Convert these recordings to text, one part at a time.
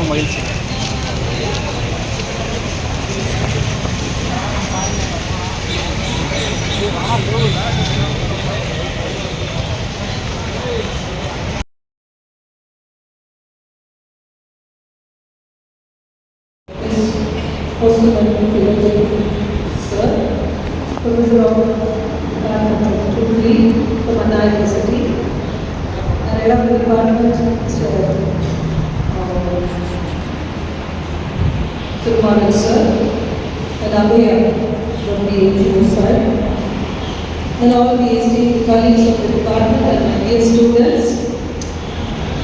ரொம்ப மகிழ்ச்சி. Sir, Professor of Tripoli from Anna University, and head of the department, Mr. Thirumaran sir, and Abhaya from the NGO side, and all the esteemed colleagues of the department and my dear students.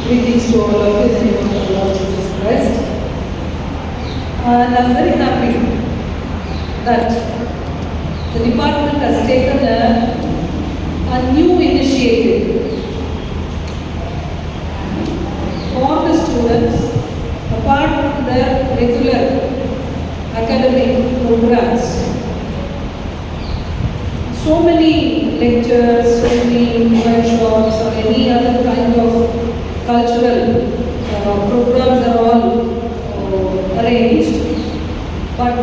Greetings to all of you in the name of the Lord Jesus Christ. And I'm very happy that the department has taken a new initiative for the students, apart from their regular academic programs. So many lectures, so many workshops or any other kind of cultural programs are all arranged, but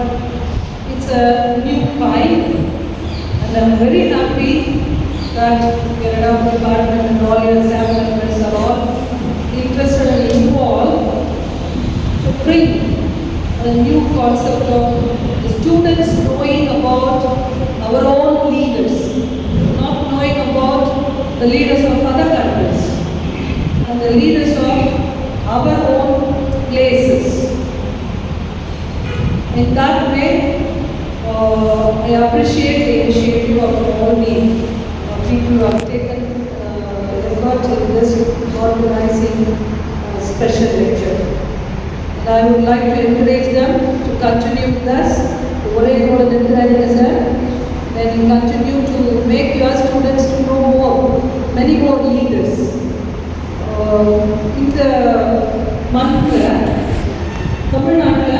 it's a new kind, and I'm very happy that the head of the department and all your staff members are all interested and involved to bring a new concept of the students knowing about our own leaders, not knowing about the leaders of other countries and the leaders of our own places. In that way, I appreciate the initiative of all the people who have taken effort in this organizing special lecture. And I would like to encourage them to continue with us. Then you continue to make your students to know more, many more leaders. In the month, Tamil Nadu,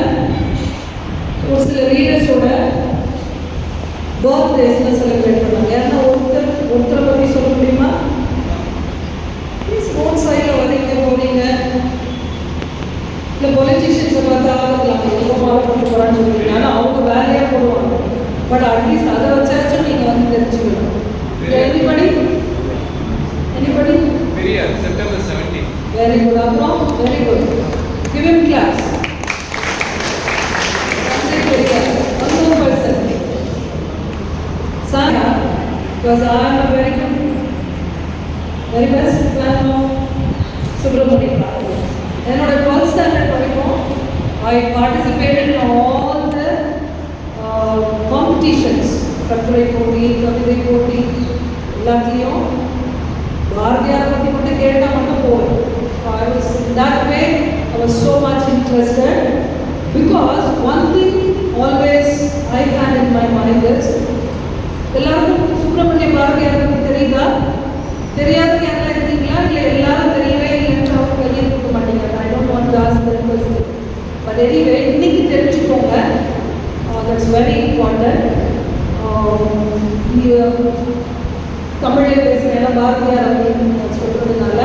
ஒரு சில லீடர்ஸோட பர்த்டேஸ்லாம் celebrate பண்ணாங்க. யாருன்னா ஒருத்தரை பற்றி சொல்ல முடியுமா? Sports சைடில் வரீங்க போறீங்க, இல்லை பொலிட்டிஷியன்ஸை பார்த்தா ஆகலாம் எவ்வளோ மார்க் பண்ணி போகிறான்னு சொல்லுவீங்க. ஆனால் அவங்க வேலையாக போடுவாங்க. பட் அட்லீஸ்ட் அதை வச்சாச்சும் நீங்கள் வந்து தெரிஞ்சுக்கணும். Anybody September 17. Very good. அப்புறம் very good. Give him class. Because I am a very best fan of Subramanian. என்னோட 12th standard வரைக்கும் I participated in all the competitions. கட்டுரை போட்டி, கவிதை போட்டி எல்லாத்துலேயும் பாரதியார் பற்றி மட்டும் கேட்டால் மட்டும் போவேன். I was in that way, I was so much interested because one thing always I had in my mind is எல்லாருக்கும் சுப்பிரமணிய பாரதியார் பற்றி தெரியுதா? தெரியாதுன்னு யாரெல்லாம் இருக்கீங்களா? இல்லை எல்லாரும் தெரியவே இல்லைன்னு அவங்க கையை கொடுக்க மாட்டீங்க. I don't want to ask that question. But anyway இன்னைக்கு தெரிஞ்சுக்கோங்க. That's very important. தமிழ்லேயே பேசுகிறேன், பாரதியார் அப்படின்னு சொல்கிறதுனால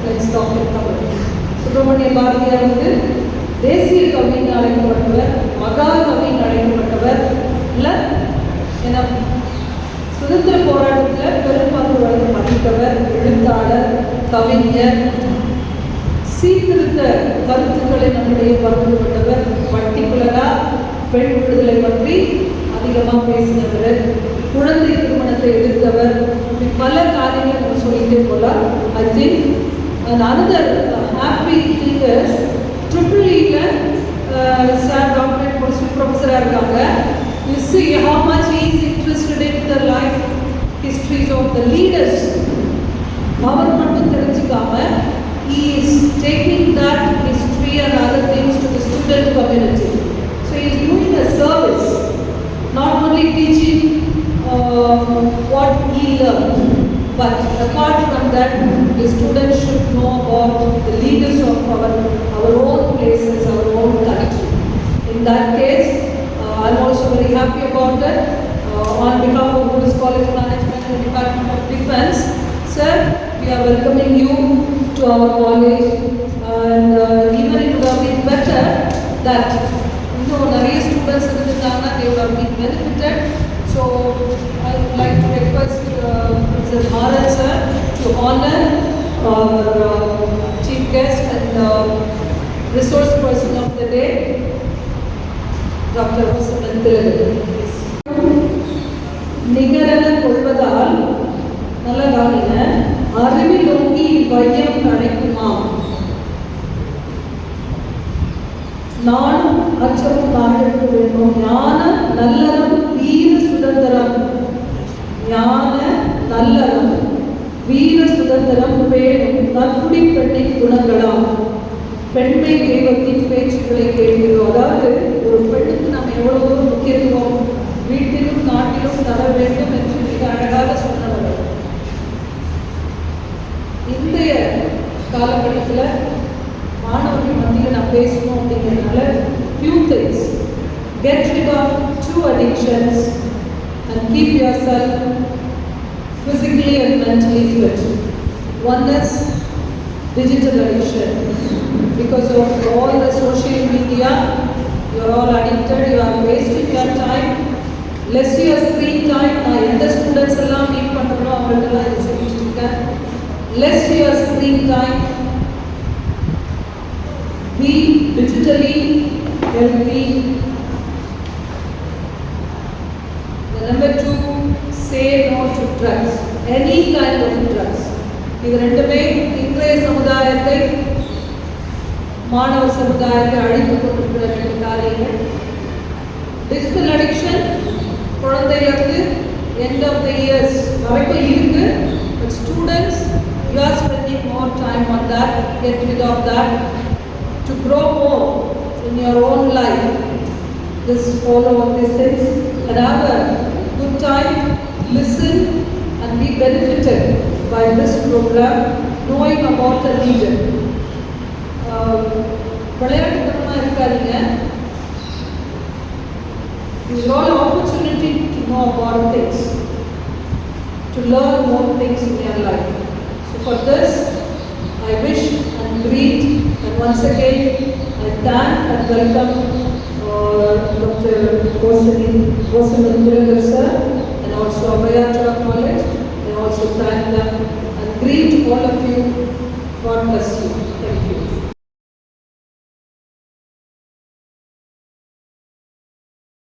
let's talk in Tamil. Subramania Bharathiyar வந்து தேசிய கவின்னு அழைக்கப்பட்டவர், மகாகவின்னு அழைக்கப்பட்டவர். இல்லை ஏன்னா சுதந்திர போராட்டத்தில் பெரும்பான்மை வகித்தவர், எழுத்தாளர், கவிஞர், சீர்திருத்த கருத்துக்களை நம்முடைய பகிர்ந்துவிட்டவர், பர்டிகுலராக பெண் விடுதலை பற்றி அதிகமாக பேசினவர், குழந்தை திருமணத்தை எதிர்த்தவர், இப்படி பல காரியங்களை நம்ம சொல்லிட்டே போகலாம். I think another happy thing is ட்ரிபிள்இயில் சார் டாக்டரேட் முடிச்சு ப்ரொஃபஸராக இருக்காங்க. You see how much he is interested in the life histories of the leaders. அவர் மட்டும் தெரிஞ்சுக்காம he is taking that history and other things to the student community. So he is doing a service, not only teaching what he learned, but apart from that, the students should know about the leaders of our own places, our own country. In that case, I'm also very happy about that. On behalf of Buddhist College Management and Department of Defense, sir, we are welcoming you to our college, and even it would have been our chief guest and resource person of the day, Dr. Rosamund Thilagan. நிகரென கொள்வதால் நல்ல கவனிங்க, அறிவில் நோக்கி வையம் கிடைக்குமாம், நானும் அச்சமும் நாட்டிற்கு வேண்டும், ஞான நல்லறம் வீர சுதந்திரம், ஞான நல்லறம் வீர சுதந்திரம் பேணும் நற்குடி பெண்ணின் குணங்களாம், பெண்மை தெய்வத்தின் பேச்சுக்களை கேட்கிறோம். அதாவது ஒரு பெண்ணுக்கு நம்ம எவ்வளவு முக்கியத்துவம் வீட்டிலும் நாட்டிலும் தர வேண்டும் என்று மிக அழகாக சொன்னவர். இன்றைய காலகட்டத்தில் மாணவர்கள் மத்தியில் நான் பேசணும் அப்படிங்கிறதுனால few things. Get rid of 2 addictions and keep yourself physically and mentally fit. One is digital addiction. Because of all the social media, you are all addicted, you are wasting your time. Less your screen time. நான் எந்த students எல்லாம் meet பண்ணுறோம் அவங்களுக்கெல்லாம் இது சொல்லிட்டு இருக்கேன். Less your screen time. Be digitally healthy. Number 2, say no to drugs. Any kind of drugs. இது ரெண்டுமே இன்றைய சமுதாயத்தை, மாணவ சமுதாயத்தை அழித்துக் கொண்டிருக்கிற 2 காரியங்கள். டிஜிட்டல் அடிக்ஷன் குழந்தைகளுக்கு எண்ட் ஆஃப் த இயர்ஸ் வரைக்கும் இருக்கு. But students, you are spending more time on that. Get rid of that to grow more in your own life. Just follow all these things and have a good time, listen and be benefited by this program, knowing about the leader. விளையாட்டுத்தனமாக இருக்காதீங்க. This is all opportunity to know about things, to learn more things in your life. So for this, I wish and greet, and once again I thank and welcome Dr. Rosamund Thilagan sir and also Abhayatra College. I also thank them and greet all of you.